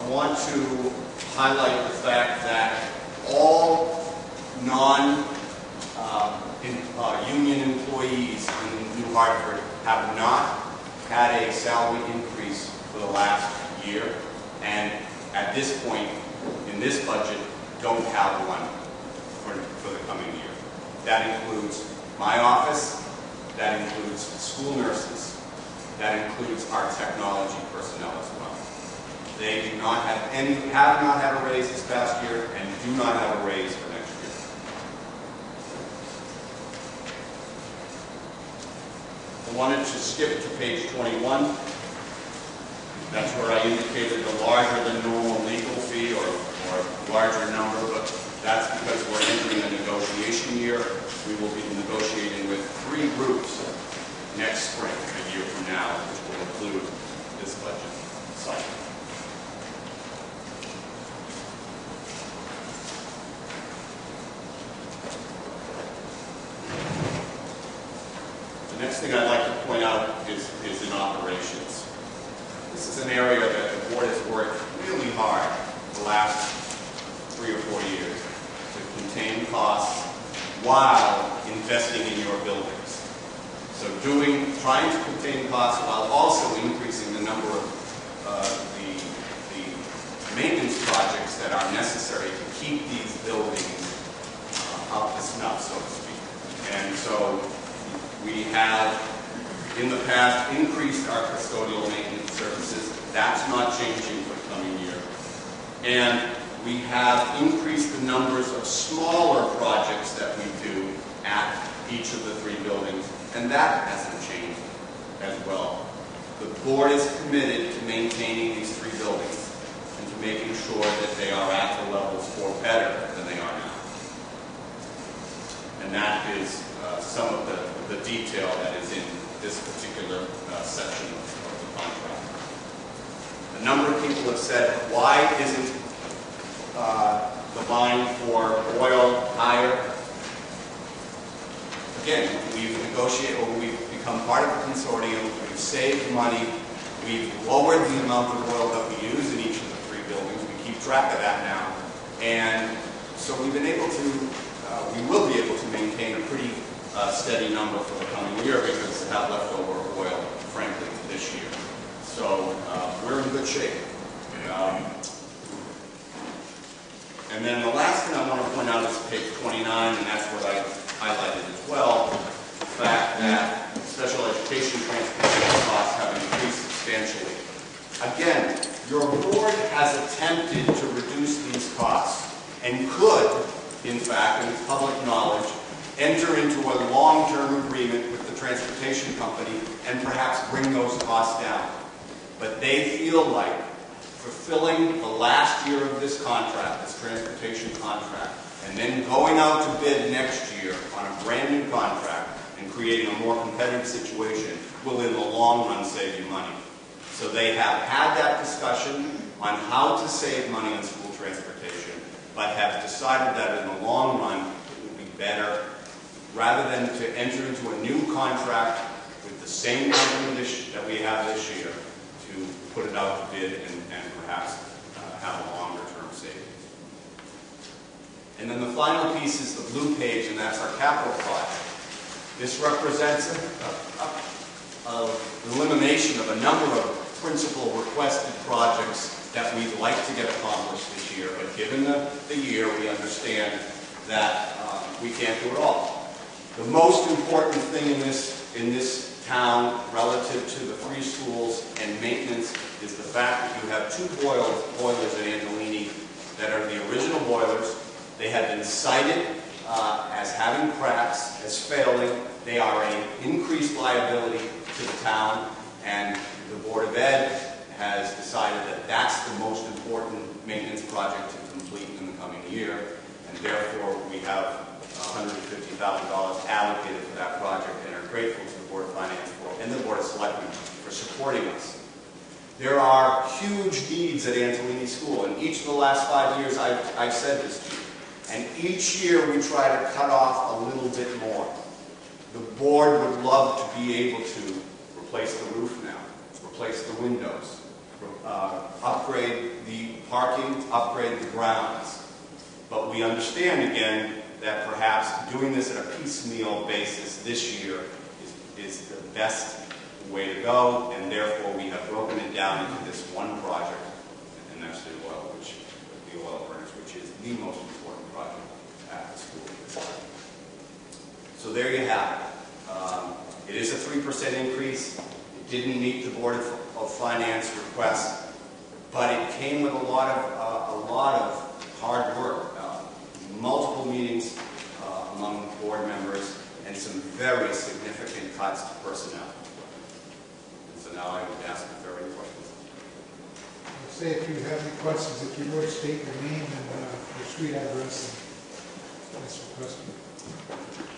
want to highlight the fact that all non-union employees in New Hartford have not had a salary increase for the last year, and at this point in this budget don't have one for the coming year. That includes my office, that includes school nurses, that includes our technology personnel as well. They do not have any, have not had a raise this past year and do not have a raise for next year. I wanted to skip to page 21. That's where I indicated the larger than normal legal fee or larger number, but that's because we're entering a negotiation year. We will be negotiating with 3 groups next spring, a year from now, which will include this budget cycle. The next thing I'd like to point out is in operations. This is an area that the board has worked really hard the last 3 or 4 years to contain costs while investing in your buildings. So trying to contain costs while also increasing the number of the maintenance projects that are necessary to keep these buildings up to snuff, so to speak. And so we have, in the past, increased our custodial maintenance services. That's not changing for the coming year. And we have increased the numbers of smaller projects that we do at each of the 3 buildings, and that hasn't changed as well. The board is committed to maintaining these 3 buildings and to making sure that they are at the levels or better than they are now. And that is some of the detail that is in this particular section of the contract. A number of people have said, why isn't the line for oil higher? Again, we've negotiated, or we've become part of a consortium, we've saved money, we've lowered the amount of oil that we use in each of the 3 buildings. We keep track of that now. And so we've been able to, we will be able to maintain a pretty steady number for the coming year because of that leftover oil, frankly, this year. So we're in good shape. And then the last thing I want to point out is page 29, and that's what I highlighted as well, the fact that special education transportation costs have increased substantially. Again, your board has attempted to reduce these costs and could, in fact, in public knowledge, enter into a long-term agreement with the transportation company and perhaps bring those costs down. But they feel like fulfilling the last year of this contract, this transportation contract, and then going out to bid next year on a brand new contract and creating a more competitive situation will in the long run save you money. So they have had that discussion on how to save money on school transportation, but have decided that in the long run it would be better, rather than to enter into a new contract with the same company that we have this year, to put it out to bid and perhaps have a longer term savings. And then the final piece is the blue page, and that's our capital project. This represents an elimination of a number of principal requested projects that we'd like to get accomplished this year, but given the year, we understand that we can't do it all. The most important thing in this town relative to the 3 schools and maintenance is the fact that you have 2 boilers at Antolini that are the original boilers. They have been cited as having cracks, as failing. They are an increased liability to the town, and the Board of Ed has decided that that's the most important maintenance project to complete in the coming year, and therefore we have $150,000 allocated for that project and are grateful to the Board of Finance and the Board of Selectmen for supporting us. There are huge needs at Antolini School, and each of the last 5 years I've said this to you. And each year we try to cut off a little bit more. The board would love to be able to replace the roof now, replace the windows, upgrade the parking, upgrade the grounds. But we understand again that perhaps doing this at a piecemeal basis this year is the best way to go, and therefore we have broken it down into this one project, and that's the oil furnace, which is the most important project at the school. So there you have it. It is a 3% increase. It didn't meet the Board of Finance request, but it came with a lot of hard work, multiple meetings among board members, and some very significant cuts to personnel. And so now I would ask if there are any questions. I'll say if you have any questions, if you would state your name and your street address and ask your question.